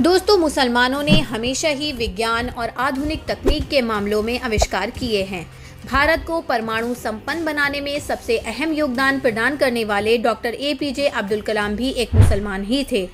दोस्तों, मुसलमानों ने हमेशा ही विज्ञान और आधुनिक तकनीक के मामलों में आविष्कार किए हैं। भारत को परमाणु संपन्न बनाने में सबसे अहम योगदान प्रदान करने वाले डॉक्टर APJ अब्दुल कलाम भी एक मुसलमान ही थे।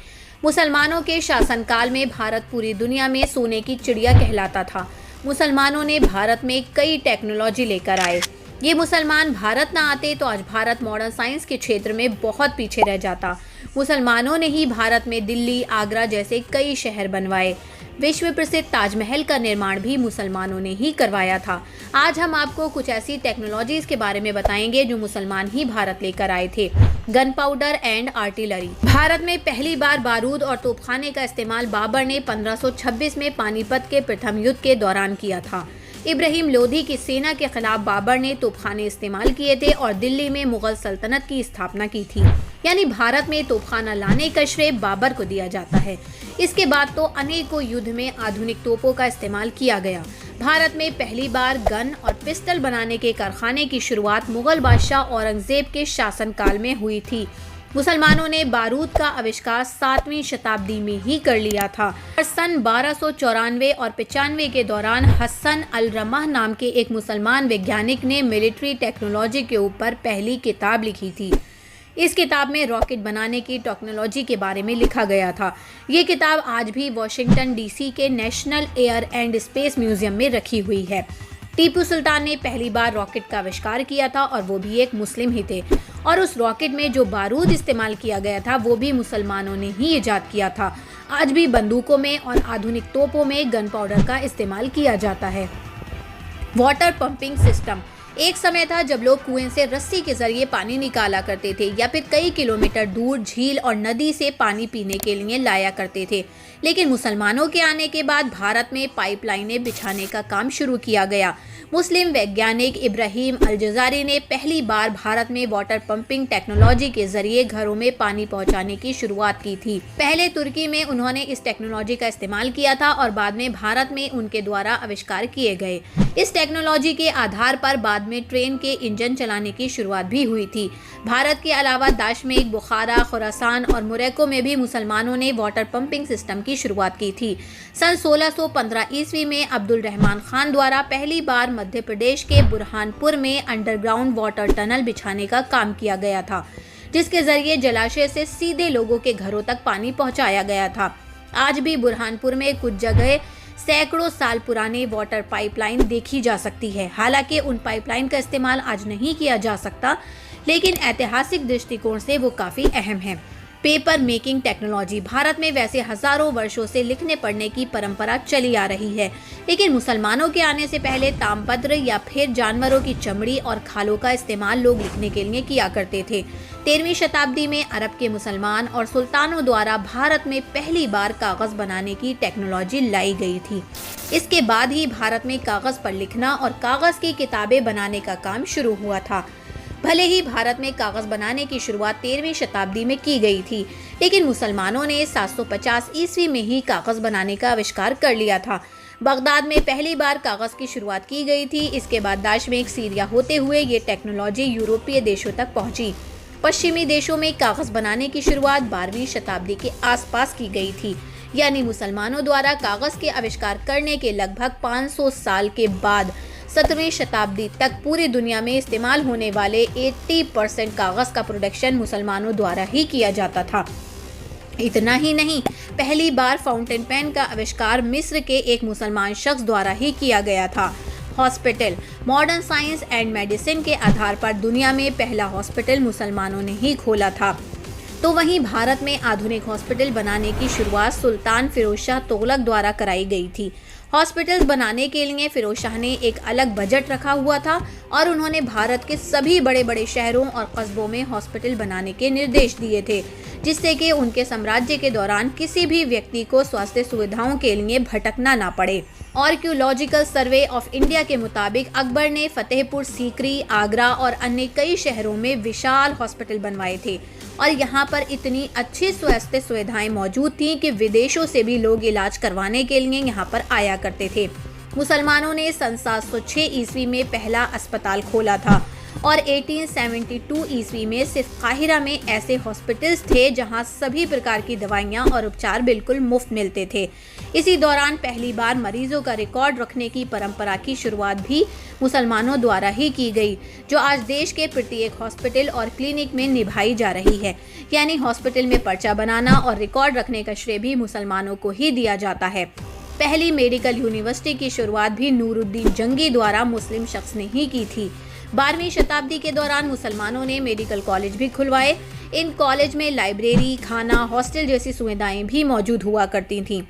मुसलमानों के शासनकाल में भारत पूरी दुनिया में सोने की चिड़िया कहलाता था। मुसलमानों ने भारत में कई टेक्नोलॉजी लेकर आए। ये मुसलमान भारत ना आते तो आज भारत मॉडर्न साइंस के क्षेत्र में बहुत पीछे रह जाता। मुसलमानों ने ही भारत में दिल्ली, आगरा जैसे कई शहर बनवाए। विश्व प्रसिद्ध ताजमहल का निर्माण भी मुसलमानों ने ही करवाया था। आज हम आपको कुछ ऐसी टेक्नोलॉजीज के बारे में बताएंगे जो मुसलमान ही भारत लेकर आए थे। Gun powder and artillery. Bharat में पहली बार बारूद और तोपखाने का इस्तेमाल बाबर ने 1526 में पानीपत के प्रथम युद्ध के दौरान किया था। इब्राहिम लोधी की सेना के खिलाफ बाबर ने तोपखाने इस्तेमाल किए थे और दिल्ली में मुगल सल्तनत की स्थापना की थी। यानी भारत में तोपखाना लाने का श्रेय बाबर को दिया जाता है। इसके बाद तो अनेकों युद्ध में आधुनिक तोपों का इस्तेमाल किया गया। भारत में पहली बार गन और पिस्टल बनाने के कारखाने की शुरुआत मुगल बादशाह औरंगजेब के शासनकाल में हुई थी। मुसलमानों ने बारूद का आविष्कार 7वीं शताब्दी में ही कर लिया था और सन 1294 और 95 के दौरान हसन अल रमह नाम के एक मुसलमान वैज्ञानिक ने मिलिट्री टेक्नोलॉजी के ऊपर पहली किताब लिखी थी। इस किताब में रॉकेट बनाने की टेक्नोलॉजी के बारे में लिखा गया था। ये किताब आज भी वॉशिंगटन DC के national air and space museum में रखी हुई है। टीपू सुल्तान ने पहली बार रॉकेट का आविष्कार किया था और वो भी एक मुस्लिम ही थे, और उस रॉकेट में जो बारूद इस्तेमाल किया गया था वो भी मुसलमानों ने ही इजाद किया था। आज भी बंदूकों में और आधुनिक तोपों में गन पाउडर का इस्तेमाल किया जाता है। Water pumping system. एक समय था जब लोग कुएं से रस्सी के जरिए पानी निकाला करते थे या फिर कई किलोमीटर दूर झील और नदी से पानी पीने के लिए लाया करते थे। लेकिन मुसलमानों के आने के बाद भारत में पाइपलाइनें बिछाने का काम शुरू किया गया। मुस्लिम वैज्ञानिक इब्राहिम अल-जज़ारी ने पहली बार भारत में वाटर पंपिंग टेक्नोलॉजी के जरिए घरों में पानी पहुंचाने की शुरुआत की थी। पहले तुर्की में उन्होंने इस टेक्नोलॉजी का इस्तेमाल किया था और बाद में भारत में उनके द्वारा आविष्कार किए गए। इस टेक्नोलॉजी के आधार पर बाद में ट्रेन के इंजन चलाने की शुरुआत भी हुई थी। भारत के अलावा दाशमेक, बुखारा, खुरासान और मोरक्को में भी मुसलमानों ने वाटर पंपिंग सिस्टम की शुरुआत की थी। सन 1615 ईस्वी में अब्दुल रहमान खान द्वारा पहली बार मध्य प्रदेश के बुरहानपुर में अंडरग्राउंड वाटर टनल बिछाने का काम किया गया था, जिसके जरिए जलाशय से सीधे लोगों के घरों तक पानी पहुंचाया गया था। आज भी बुरहानपुर में कुछ जगह सैकड़ों साल पुराने वाटर पाइपलाइन देखी जा सकती है। हालांकि उन पाइपलाइन का इस्तेमाल आज नहीं किया जा सकता, लेकिन ऐतिहासिक दृष्टिकोण से वो काफ़ी अहम है। Paper making technology. भारत में वैसे हजारों वर्षों से लिखने पढ़ने की परंपरा चली आ रही है, लेकिन मुसलमानों के आने से पहले तामपत्र या फिर जानवरों की चमड़ी और खालों का इस्तेमाल लोग लिखने के लिए किया करते थे। 13वीं शताब्दी में अरब के मुसलमान और सुल्तानों द्वारा भारत में पहली बार कागज बनाने की टेक्नोलॉजी लाई गई थी। इसके बाद ही भारत में कागज पर लिखना और कागज की किताबें बनाने का काम शुरू हुआ था। भले ही भारत में कागज बनाने की शुरुआत 13वीं शताब्दी में की गई थी, लेकिन मुसलमानों ने 750 ईस्वी में ही कागज बनाने का आविष्कार कर लिया था। बगदाद में पहली बार कागज की शुरुआत की गई थी। इसके बाद दाशमेक, सीरिया होते हुए ये टेक्नोलॉजी यूरोपीय देशों तक पहुंची। पश्चिमी देशों में कागज बनाने की शुरुआत 12वीं शताब्दी के आसपास की गई थी। यानी मुसलमानों द्वारा कागज के आविष्कार करने के लगभग 500 साल के बाद 17वीं शताब्दी तक पूरी दुनिया में इस्तेमाल होने वाले 80% कागज का प्रोडक्शन मुसलमानों द्वारा ही किया जाता था। इतना ही नहीं, पहली बार फाउंटेन पेन का आविष्कार मिस्र के एक मुसलमान शख्स द्वारा ही किया गया था। Hospital. Modern science and medicine के आधार पर दुनिया में पहला हॉस्पिटल मुसलमानों ने ही खोला था। तो वहीं भारत में आधुनिक हॉस्पिटल बनाने की शुरुआत सुल्तान फिरोज शाह तुगलक द्वारा कराई गई थी। हॉस्पिटल्स बनाने के लिए फिरोज शाह ने एक अलग बजट रखा हुआ था और उन्होंने भारत के सभी बड़े बड़े शहरों और कस्बों में हॉस्पिटल बनाने के निर्देश दिए थे, जिससे कि उनके साम्राज्य के दौरान किसी भी व्यक्ति को स्वास्थ्य सुविधाओं के लिए भटकना ना पड़े। आर्कियोलॉजिकल सर्वे ऑफ इंडिया के मुताबिक अकबर ने फतेहपुर सीकरी, आगरा और अन्य कई शहरों में विशाल हॉस्पिटल बनवाए थे और यहाँ पर इतनी अच्छी स्वास्थ्य सुविधाएं मौजूद थीं कि विदेशों से भी लोग इलाज करवाने के लिए यहाँ पर आया करते थे। मुसलमानों ने सन 706 ईस्वी में पहला अस्पताल खोला था और 1872 ईस्वी में सिर्फ काहिरा में ऐसे हॉस्पिटल्स थे जहां सभी प्रकार की दवाइयां और उपचार बिल्कुल मुफ्त मिलते थे। इसी दौरान पहली बार मरीजों का रिकॉर्ड रखने की परंपरा की शुरुआत भी मुसलमानों द्वारा ही की गई, जो आज देश के प्रत्येक हॉस्पिटल और क्लिनिक में निभाई जा रही है। यानी हॉस्पिटल में पर्चा बनाना और रिकॉर्ड रखने का श्रेय भी मुसलमानों को ही दिया जाता है। पहली मेडिकल यूनिवर्सिटी की शुरुआत भी नूरुद्दीन जंगी द्वारा मुस्लिम शख्स ने ही की थी। 12वीं शताब्दी के दौरान मुसलमानों ने मेडिकल कॉलेज भी खुलवाए। इन कॉलेज में लाइब्रेरी, खाना, हॉस्टल जैसी सुविधाएं भी मौजूद हुआ करती थीं।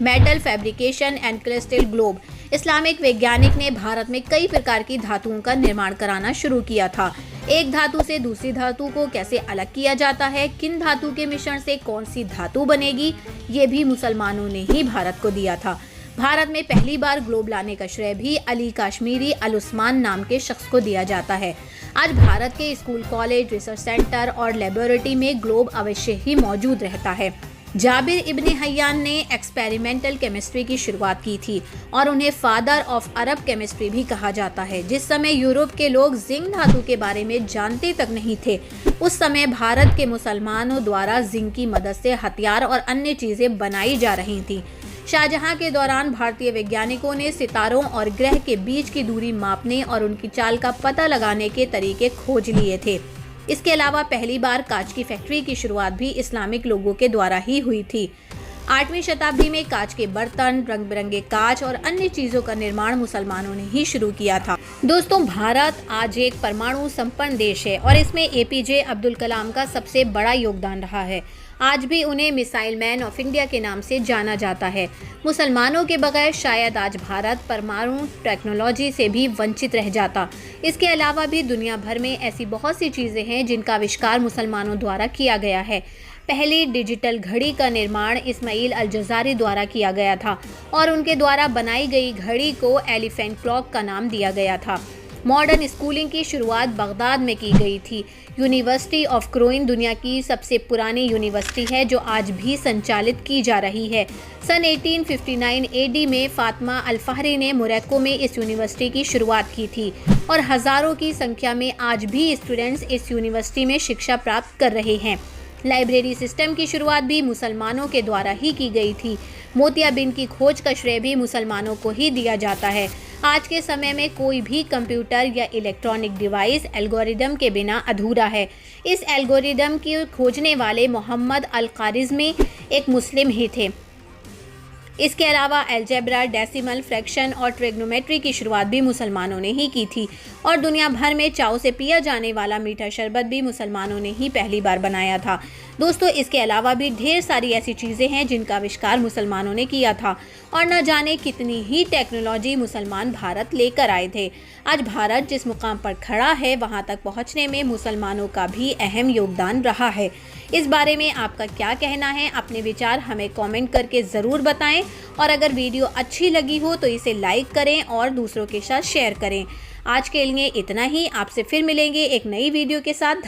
Metal fabrication and crystal globe Islamic वैज्ञानिक ने भारत में कई प्रकार की धातुओं का निर्माण कराना शुरू किया था। एक धातु से दूसरी धातु को कैसे अलग किया जाता है, किन धातु के मिश्रण से कौन सी धातु बनेगी, ये भी मुसलमानों ने ही भारत को दिया था। भारत में पहली बार ग्लोब लाने का श्रेय भी अली काश्मीरी अल उस्मान नाम के शख्स को दिया जाता है। आज भारत के स्कूल, कॉलेज, रिसर्च सेंटर और लेबोरेटरी में ग्लोब अवश्य ही मौजूद रहता है। जाबिर इब्न हय्यान ने एक्सपेरिमेंटल केमिस्ट्री की शुरुआत की थी और उन्हें फादर ऑफ अरब केमिस्ट्री भी कहा जाता है। जिस समय यूरोप के लोग जिंक धातु के बारे में जानते तक नहीं थे, उस समय भारत के मुसलमानों द्वारा जिंक की मदद से हथियार और अन्य चीजें बनाई जा रही थीं। शाहजहां के दौरान भारतीय वैज्ञानिकों ने सितारों और ग्रह के बीच की दूरी मापने और उनकी चाल का पता लगाने के तरीके खोज लिए थे। इसके अलावा पहली बार कांच की फैक्ट्री की शुरुआत भी इस्लामिक लोगों के द्वारा ही हुई थी। 8वीं शताब्दी में कांच के बर्तन, रंग बिरंगे कांच और अन्य चीजों का निर्माण मुसलमानों ने ही शुरू किया था। दोस्तों, भारत आज एक परमाणु संपन्न देश है और इसमें एपीजे अब्दुल कलाम का सबसे बड़ा योगदान रहा है। आज भी उन्हें मिसाइल मैन ऑफ इंडिया के नाम से जाना जाता है। मुसलमानों के बगैर शायद आज भारत परमाणु टेक्नोलॉजी से भी वंचित रह जाता। इसके अलावा भी दुनिया भर में ऐसी बहुत सी चीज़ें हैं जिनका आविष्कार मुसलमानों द्वारा किया गया है। पहली डिजिटल घड़ी का निर्माण इस्माइल अल जज़ारी द्वारा किया गया था और उनके द्वारा बनाई गई घड़ी को एलिफेंट क्लॉक का नाम दिया गया था। मॉडर्न स्कूलिंग की शुरुआत बगदाद में की गई थी। यूनिवर्सिटी ऑफ क्रोइन दुनिया की सबसे पुरानी यूनिवर्सिटी है जो आज भी संचालित की जा रही है। सन 1859 एडी में फातिमा अल फहरी ने मोरक्को में इस यूनिवर्सिटी की शुरुआत की थी और हज़ारों की संख्या में आज भी स्टूडेंट्स इस यूनिवर्सिटी में शिक्षा प्राप्त कर रहे हैं। लाइब्रेरी सिस्टम की शुरुआत भी मुसलमानों के द्वारा ही की गई थी। मोतियाबिंद की खोज का श्रेय भी मुसलमानों को ही दिया जाता है। आज के समय में कोई भी कंप्यूटर या इलेक्ट्रॉनिक डिवाइस एल्गोरिदम के बिना अधूरा है। इस एल्गोरिदम की खोजने वाले मोहम्मद अल ख्वारिज़मी एक मुस्लिम ही थे। इसके अलावा अलजेब्रा, डेसिमल, फ्रैक्शन और ट्रिग्नोमेट्री की शुरुआत भी मुसलमानों ने ही की थी और दुनिया भर में चाव से पिया जाने वाला मीठा शरबत भी मुसलमानों ने ही पहली बार बनाया था। दोस्तों, इसके अलावा भी ढेर सारी ऐसी चीज़ें हैं जिनका आविष्कार मुसलमानों ने किया था और न जाने कितनी ही टेक्नोलॉजी मुसलमान भारत लेकर आए थे। आज भारत जिस मुकाम पर खड़ा है वहाँ तक पहुँचने में मुसलमानों का भी अहम योगदान रहा है। इस बारे में आपका क्या कहना है? अपने विचार हमें कमेंट करके ज़रूर बताएं और अगर वीडियो अच्छी लगी हो तो इसे लाइक करें और दूसरों के साथ शेयर करें। आज के लिए इतना ही। आपसे फिर मिलेंगे एक नई वीडियो के साथ।